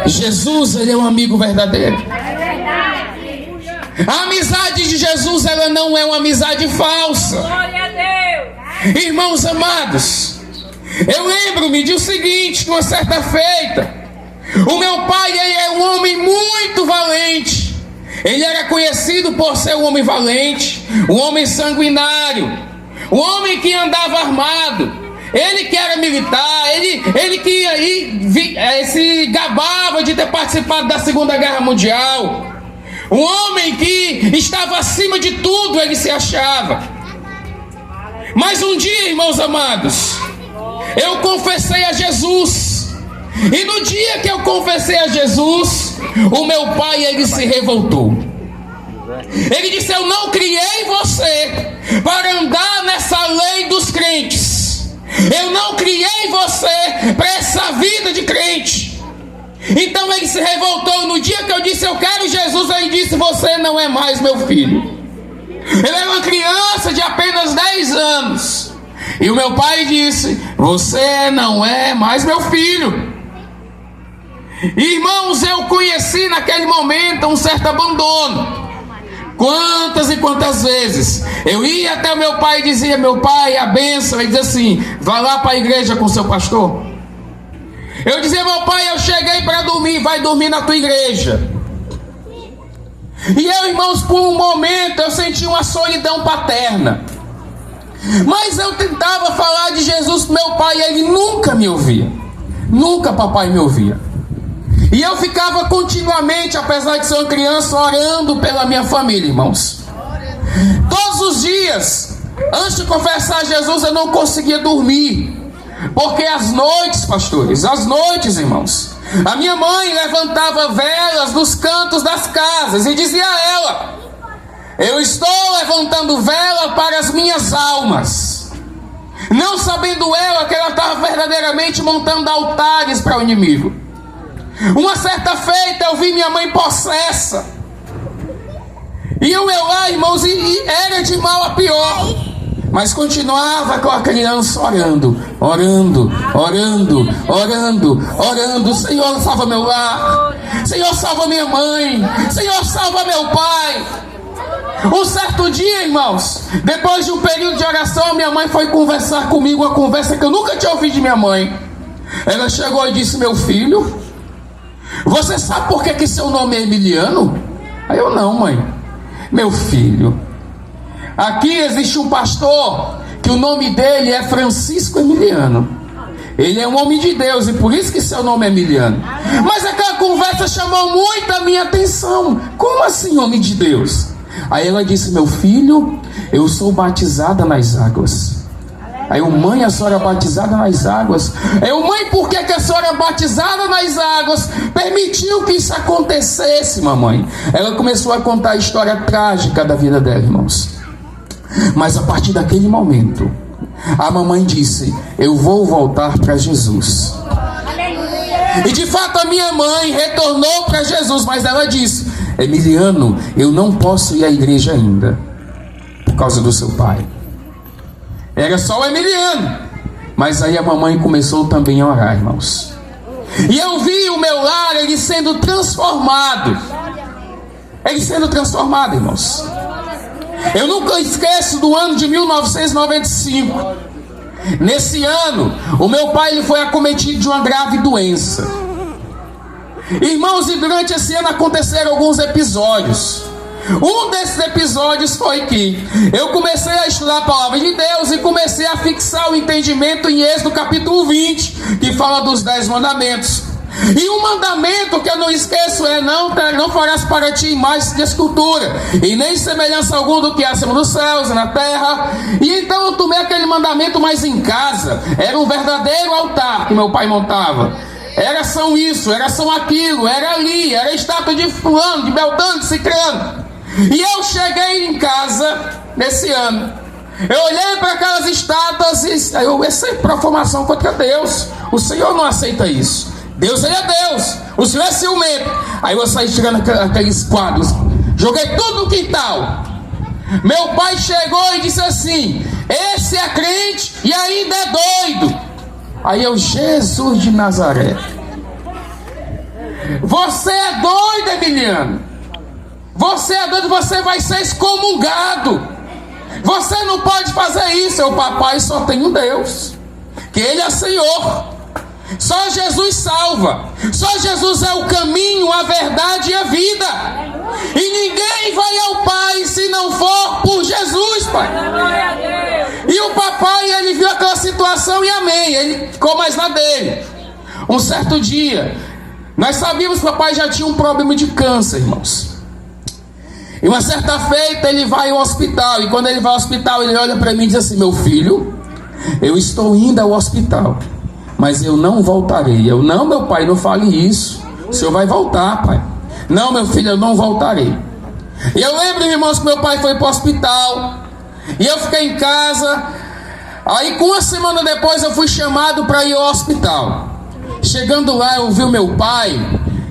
Jesus, ele é um amigo verdadeiro. A amizade de Jesus, ela não é uma amizade falsa. Irmãos amados, eu lembro-me de o seguinte, de uma certa feita, o meu pai, ele é um homem muito valente. Ele era conhecido por ser um homem valente, um homem sanguinário, um homem que andava armado. Ele que era militar, ele que se gabava de ter participado da Segunda Guerra Mundial. Um homem que estava acima de tudo, ele se achava. Mas um dia, irmãos amados, eu confessei a Jesus. E no dia que eu confessei a Jesus, o meu pai, ele se revoltou. Ele disse: eu não criei você para andar nessa lei dos crentes. Eu não criei você para essa vida de crente. Então ele se revoltou. No dia que eu disse: eu quero Jesus, ele disse: você não é mais meu filho. Ele era uma criança de apenas 10 anos. E o meu pai disse: você não é mais meu filho. Irmãos, eu conheci naquele momento um certo abandono. Quantas e quantas vezes eu ia até o meu pai e dizia: meu pai, a bênção. Ele dizia assim: vá lá para a igreja com seu pastor. Eu dizia: meu pai, eu cheguei para dormir. Vai dormir na tua igreja. E eu, irmãos, por um momento eu senti uma solidão paterna. Mas eu tentava falar de Jesus para meu pai e ele nunca me ouvia. Nunca papai me ouvia. E eu ficava continuamente, apesar de ser uma criança, orando pela minha família, irmãos. Todos os dias, antes de confessar a Jesus, eu não conseguia dormir. Porque às noites, pastores, às noites, irmãos, a minha mãe levantava velas nos cantos das casas e dizia a ela: eu estou levantando vela para as minhas almas. Não sabendo ela que ela estava verdadeiramente montando altares para o inimigo. Uma certa feita eu vi minha mãe possessa. E eu lá, irmãos, e era de mal a pior. Mas continuava com a criança orando. Senhor, salva meu lar. Senhor, salva minha mãe. Senhor, salva meu pai. Um certo dia, irmãos, depois de um período de oração, minha mãe foi conversar comigo, uma conversa que eu nunca tinha ouvido de minha mãe. Ela chegou e disse: meu filho, você sabe por que seu nome é Emiliano? Aí eu: não, mãe. Meu filho, aqui existe um pastor que o nome dele é Francisco Emiliano. Ele é um homem de Deus e por isso que seu nome é Emiliano. Mas aquela conversa chamou muito a minha atenção. Como assim, homem de Deus? Aí ela disse: meu filho, eu sou batizada nas águas. Aí eu: mãe, a senhora é batizada nas águas? Eu: mãe, por que a senhora é batizada nas águas? Permitiu que isso acontecesse, mamãe. Ela começou a contar a história trágica da vida dela, irmãos. Mas a partir daquele momento, a mamãe disse: eu vou voltar para Jesus. E de fato a minha mãe retornou para Jesus. Mas ela disse: Emiliano, eu não posso ir à igreja ainda, por causa do seu pai. Era só o Emiliano. Mas aí a mamãe começou também a orar, irmãos. E eu vi o meu lar, ele sendo transformado. Ele sendo transformado, irmãos. Eu nunca esqueço do ano de 1995. Nesse ano, o meu pai, ele foi acometido de uma grave doença. Irmãos, e durante esse ano aconteceram alguns episódios. Um desses episódios foi que eu comecei a estudar a palavra de Deus e comecei a fixar o entendimento em Êxodo capítulo 20, que fala dos 10 mandamentos. E um mandamento que eu não esqueço é: não farás para ti imagem de escultura, e nem semelhança alguma do que há acima dos céus e na terra. E então eu tomei aquele mandamento, mas em casa era um verdadeiro altar que meu pai montava. Era são isso, era são aquilo, era ali, era estátua de fulano, de beltrano, de cicrano. E eu cheguei em casa nesse ano, eu olhei para aquelas estátuas e eu: essa é profanação contra Deus. O Senhor não aceita isso. Deus, ele é Deus, o Senhor é ciumento. Aí eu saí tirando aqueles quadros, joguei tudo no quintal. Meu pai chegou e disse assim: esse é crente e ainda é doido. Aí eu: Jesus de Nazaré. Você é doido, Emiliano. Você é doido, você vai ser excomungado. Você não pode fazer isso. O papai só tem um Deus, que Ele é Senhor. Só Jesus salva. Só Jesus é o caminho, a verdade e a vida. E ninguém vai ao Pai se não for por Jesus, Pai. E o papai, ele viu aquela situação e amém. Ele ficou mais na dele. Um certo dia, nós sabíamos que o papai já tinha um problema de câncer, irmãos. E uma certa feita ele vai ao hospital. E quando ele vai ao hospital, ele olha para mim e diz assim: meu filho, eu estou indo ao hospital, mas eu não voltarei. Eu: não, meu pai, não fale isso. O senhor vai voltar, pai. Não, meu filho, eu não voltarei. E eu lembro, irmãos, que meu pai foi para o hospital. E eu fiquei em casa. Aí, com uma semana depois, eu fui chamado para ir ao hospital. Chegando lá, eu vi o meu pai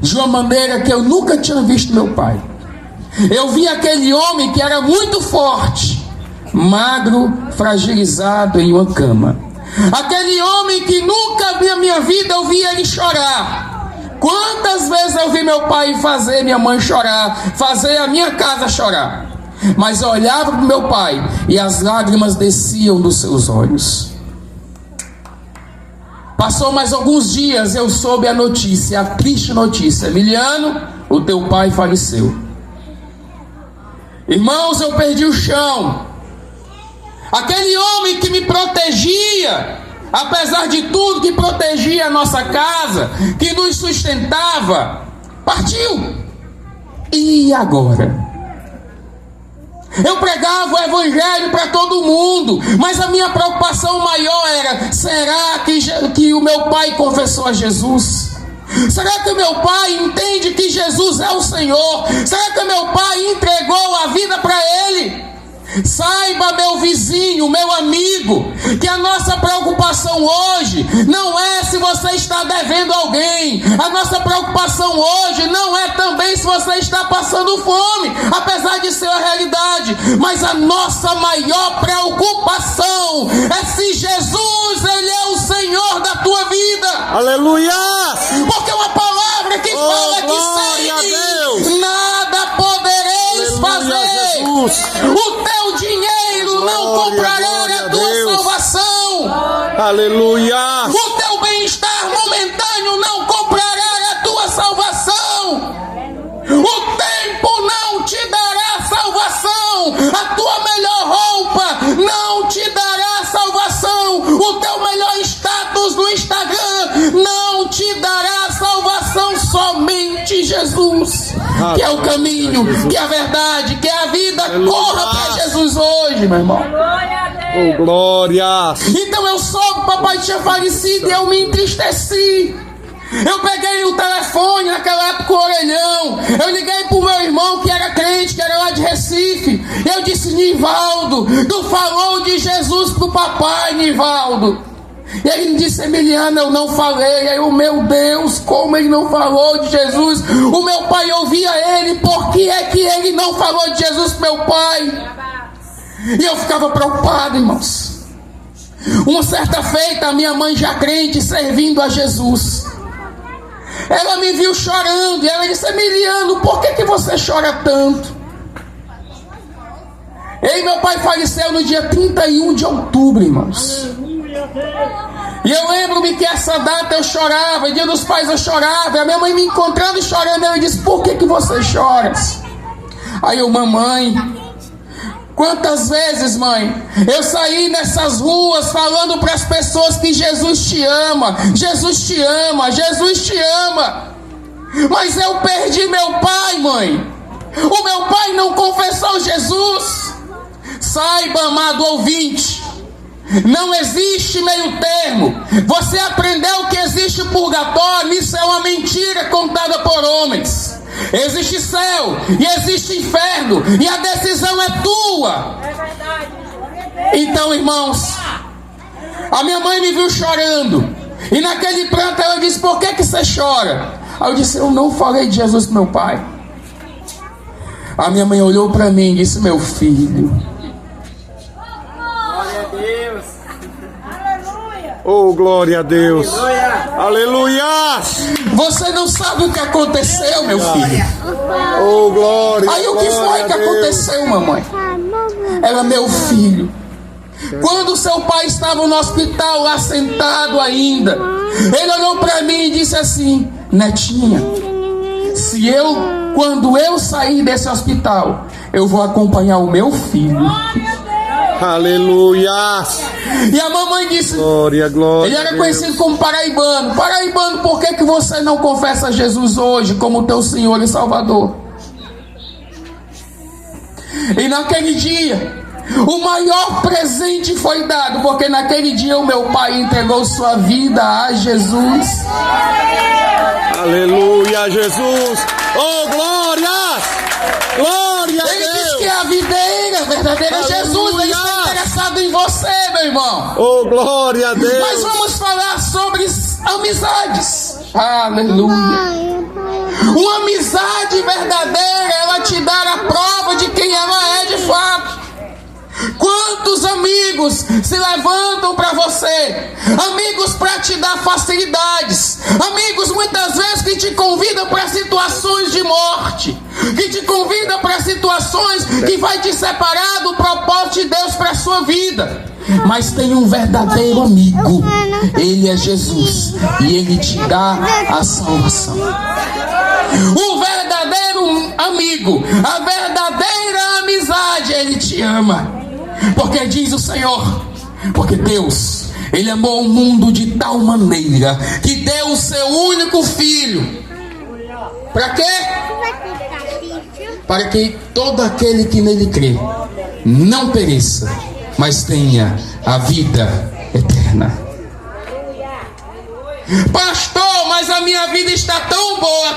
de uma maneira que eu nunca tinha visto meu pai. Eu vi aquele homem que era muito forte, magro, fragilizado em uma cama. Aquele homem que nunca na minha vida eu vi ele chorar. Quantas vezes eu vi meu pai fazer minha mãe chorar, fazer a minha casa chorar. Mas eu olhava para o meu pai e as lágrimas desciam dos seus olhos. Passou mais alguns dias, eu soube a notícia, a triste notícia: Emiliano, o teu pai faleceu. Irmãos, eu perdi o chão. Aquele homem que me protegia, apesar de tudo, que protegia a nossa casa, que nos sustentava, partiu. E agora? Eu pregava o evangelho para todo mundo, mas a minha preocupação maior era: será que o meu pai confessou a Jesus? Será que o meu pai entende que Jesus é o Senhor? Será que o meu pai entregou a vida para Ele? Saiba, meu vizinho, meu amigo, que a nossa preocupação hoje não é se você está devendo alguém. A nossa preocupação hoje não é também se você está passando fome, apesar de ser a realidade. Mas a nossa maior preocupação é se Jesus, Ele é o Senhor da tua vida. Aleluia! Porque uma palavra que fala que sem mim nada podereis fazer. Jesus. O teu dinheiro não comprará a tua salvação. Aleluia! O teu bem-estar momentâneo não comprará a tua salvação. O tempo não te dará salvação. A tua melhor roupa não te dará salvação. O teu melhor status no Instagram não te dará salvação. Somente Jesus, que é o caminho, que é a verdade, que é a vida. Corra para Jesus hoje, meu irmão. Oh, glória! Então eu soube que o papai tinha falecido e eu me entristeci. Eu peguei o telefone, naquela época, o orelhão. Eu liguei pro meu irmão que era crente, que era lá de Recife. E eu disse: Nivaldo, tu falou de Jesus pro papai, Nivaldo. E ele me disse: Emiliano, eu não falei. Aí eu: meu Deus, como ele não falou de Jesus? O meu pai ouvia ele, por que é que ele não falou de Jesus pro meu pai? E eu ficava preocupado, irmãos. Uma certa feita, a minha mãe já crente, servindo a Jesus, ela me viu chorando e ela disse: Emiliano, por que você chora tanto? E meu pai faleceu no dia 31 de outubro, irmãos. E eu lembro-me que essa data eu chorava, dia dos pais eu chorava. E a minha mãe me encontrando e chorando, ela disse: por que você chora? Aí eu: mamãe, quantas vezes, mãe, eu saí nessas ruas falando para as pessoas que Jesus te ama, Jesus te ama, Jesus te ama. Mas eu perdi meu pai, mãe. O meu pai não confessou Jesus. Saiba, amado ouvinte, não existe meio termo. Você aprendeu que existe purgatório, isso é uma mentira contada por homens. Existe céu e existe inferno, e a decisão é tua. É verdade. Então, irmãos, a minha mãe me viu chorando, e naquele pranto ela disse: por que você chora? Aí eu disse: eu não falei de Jesus pro meu pai. A minha mãe olhou para mim e disse: meu filho. Glória a Deus. Aleluia. Oh, glória a Deus. Aleluia. Aleluia. Você não sabe o que aconteceu, meu filho. Oh, glória. Aí o que foi que aconteceu, mamãe? Ela, meu filho, quando seu pai estava no hospital, lá sentado ainda, ele olhou para mim e disse assim: Netinha, quando eu sair desse hospital, eu vou acompanhar o meu filho. Aleluia. E a mamãe disse: Glória, glória. ele era conhecido como paraibano. Paraibano, por que você não confessa Jesus hoje como teu Senhor e Salvador? E naquele dia, o maior presente foi dado, porque naquele dia o meu pai entregou sua vida a Jesus. Aleluia, Jesus. Oh, glória. Glória a Ele Deus. diz que é a videira verdadeira é Jesus. Ele está interessado em você, meu irmão. Oh, glória a Deus. Mas vamos falar sobre amizades. Aleluia. Uma amizade verdadeira, ela te dá a prova de quem ela é de fato. Quantos amigos se levantam para você? Amigos para te dar facilidades. Amigos muitas vezes que te convidam para situações de morte, que te convidam para situações que vai te separar do propósito de Deus para a sua vida. Mas tem um verdadeiro amigo. Ele é Jesus. E ele te dá a salvação. O verdadeiro amigo, a verdadeira amizade, ele te ama. Porque diz o Senhor, porque Deus, ele amou o mundo de tal maneira que deu o seu único filho. Para quê? Para que todo aquele que nele crê não pereça, mas tenha a vida eterna. Pastor, mas a minha vida está tão boa.